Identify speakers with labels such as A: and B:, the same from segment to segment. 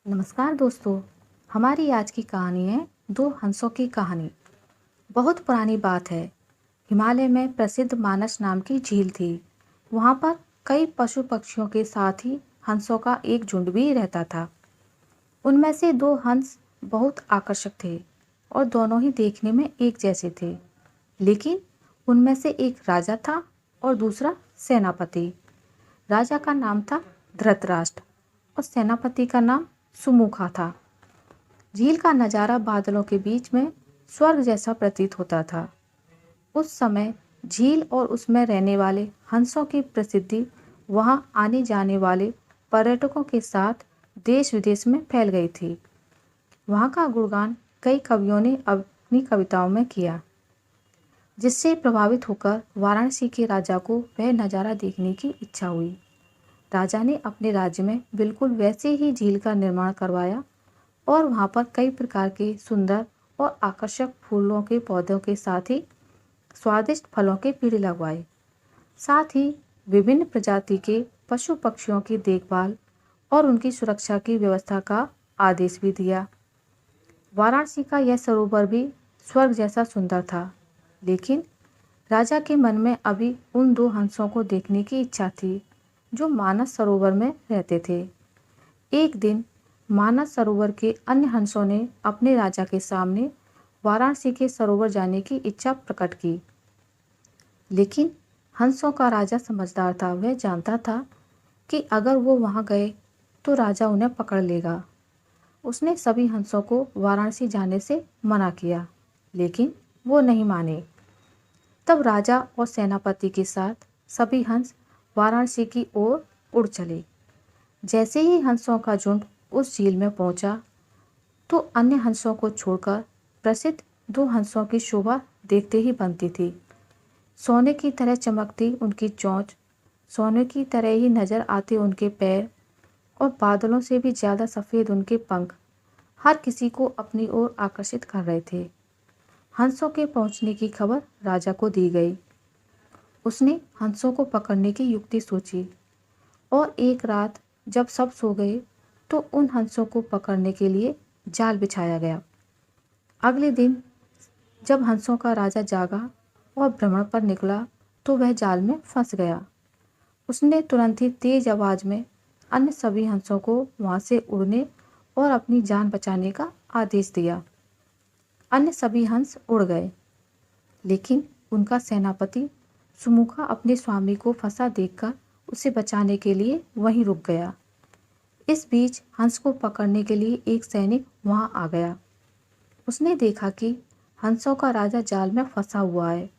A: नमस्कार दोस्तों। हमारी आज की कहानी है दो हंसों की कहानी। बहुत पुरानी बात है। हिमालय में प्रसिद्ध मानस नाम की झील थी। वहाँ पर कई पशु पक्षियों के साथ ही हंसों का एक झुंड भी रहता था। उनमें से दो हंस बहुत आकर्षक थे और दोनों ही देखने में एक जैसे थे। लेकिन उनमें से एक राजा था और दूसरा सेनापति। राजा का नाम था धृतराष्ट्र और सेनापति का नाम सुमुखा था। झील का नज़ारा बादलों के बीच में स्वर्ग जैसा प्रतीत होता था। उस समय झील और उसमें रहने वाले हंसों की प्रसिद्धि वहां आने जाने वाले पर्यटकों के साथ देश विदेश में फैल गई थी। वहां का गुणगान कई कवियों ने अपनी कविताओं में किया, जिससे प्रभावित होकर वाराणसी के राजा को वह नज़ारा देखने की इच्छा हुई। राजा ने अपने राज्य में बिल्कुल वैसे ही झील का निर्माण करवाया और वहाँ पर कई प्रकार के सुंदर और आकर्षक फूलों के पौधों के साथ ही स्वादिष्ट फलों के पेड़ लगवाए। साथ ही विभिन्न प्रजाति के पशु पक्षियों की देखभाल और उनकी सुरक्षा की व्यवस्था का आदेश भी दिया। वाराणसी का यह सरोवर भी स्वर्ग जैसा सुंदर था, लेकिन राजा के मन में अभी उन दो हंसों को देखने की इच्छा थी जो मानस सरोवर में रहते थे। एक दिन मानस सरोवर के अन्य हंसों ने अपने राजा के सामने वाराणसी के सरोवर जाने की इच्छा प्रकट की। लेकिन हंसों का राजा समझदार था। वह जानता था कि अगर वो वहां गए तो राजा उन्हें पकड़ लेगा। उसने सभी हंसों को वाराणसी जाने से मना किया, लेकिन वो नहीं माने। तब राजा और सेनापति के साथ सभी हंस वाराणसी की ओर उड़ चले। जैसे ही हंसों का झुंड उस झील में पहुंचा तो अन्य हंसों को छोड़कर प्रसिद्ध दो हंसों की शोभा देखते ही बनती थी। सोने की तरह चमकती उनकी चोंच, सोने की तरह ही नजर आते उनके पैर और बादलों से भी ज़्यादा सफ़ेद उनके पंख हर किसी को अपनी ओर आकर्षित कर रहे थे। हंसों के पहुंचने की खबर राजा को दी गई। उसने हंसों को पकड़ने की युक्ति सोची और एक रात जब सब सो गए तो उन हंसों को पकड़ने के लिए जाल बिछाया गया। अगले दिन जब हंसों का राजा जागा और भ्रमण पर निकला तो वह जाल में फंस गया। उसने तुरंत ही तेज आवाज में अन्य सभी हंसों को वहां से उड़ने और अपनी जान बचाने का आदेश दिया। अन्य सभी हंस उड़ गए, लेकिन उनका सेनापति सुमुखा अपने स्वामी को फंसा देखकर उसे बचाने के लिए वहीं रुक गया। इस बीच हंस को पकड़ने के लिए एक सैनिक वहां आ गया। उसने देखा कि हंसों का राजा जाल में फंसा हुआ है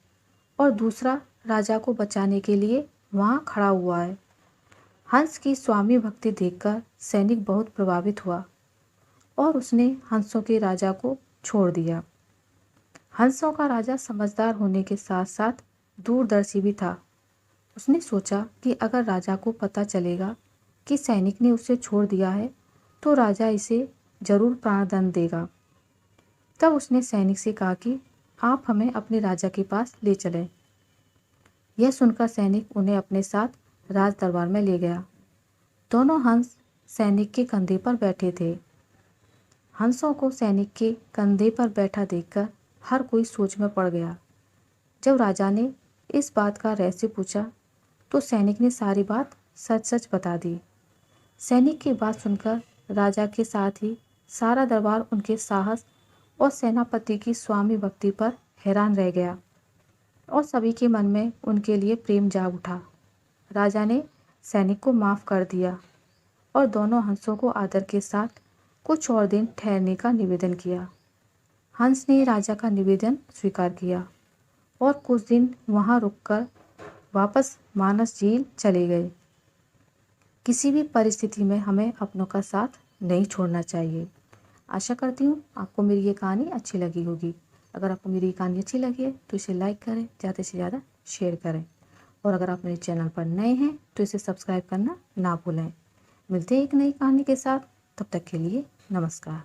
A: और दूसरा राजा को बचाने के लिए वहां खड़ा हुआ है। हंस की स्वामी भक्ति देखकर सैनिक बहुत प्रभावित हुआ और उसने हंसों के राजा को छोड़ दिया। हंसों का राजा समझदार होने के साथ साथ दूरदर्शी भी था। उसने सोचा कि अगर राजा को पता चलेगा कि सैनिक ने उसे छोड़ दिया है तो राजा इसे जरूर प्राणदंड देगा। तब उसने सैनिक से कहा कि आप हमें अपने राजा के पास ले चलें। यह सुनकर सैनिक उन्हें अपने साथ राज दरबार में ले गया। दोनों हंस सैनिक के कंधे पर बैठे थे। हंसों को सैनिक के कंधे पर बैठा देखकर हर कोई सोच में पड़ गया। जब राजा ने इस बात का रहस्य पूछा तो सैनिक ने सारी बात सच सच बता दी। सैनिक की बात सुनकर राजा के साथ ही सारा दरबार उनके साहस और सेनापति की स्वामी भक्ति पर हैरान रह गया और सभी के मन में उनके लिए प्रेम जाग उठा। राजा ने सैनिक को माफ़ कर दिया और दोनों हंसों को आदर के साथ कुछ और दिन ठहरने का निवेदन किया। हंस ने राजा का निवेदन स्वीकार किया और कुछ दिन वहां रुककर वापस मानस झील चले गए। किसी भी परिस्थिति में हमें अपनों का साथ नहीं छोड़ना चाहिए। आशा करती हूँ आपको मेरी ये कहानी अच्छी लगी होगी। अगर आपको मेरी कहानी अच्छी लगी है तो इसे लाइक करें, ज़्यादा से ज़्यादा शेयर करें और अगर आप मेरे चैनल पर नए हैं तो इसे सब्सक्राइब करना ना भूलें। मिलते हैं एक नई कहानी के साथ, तब तक के लिए नमस्कार।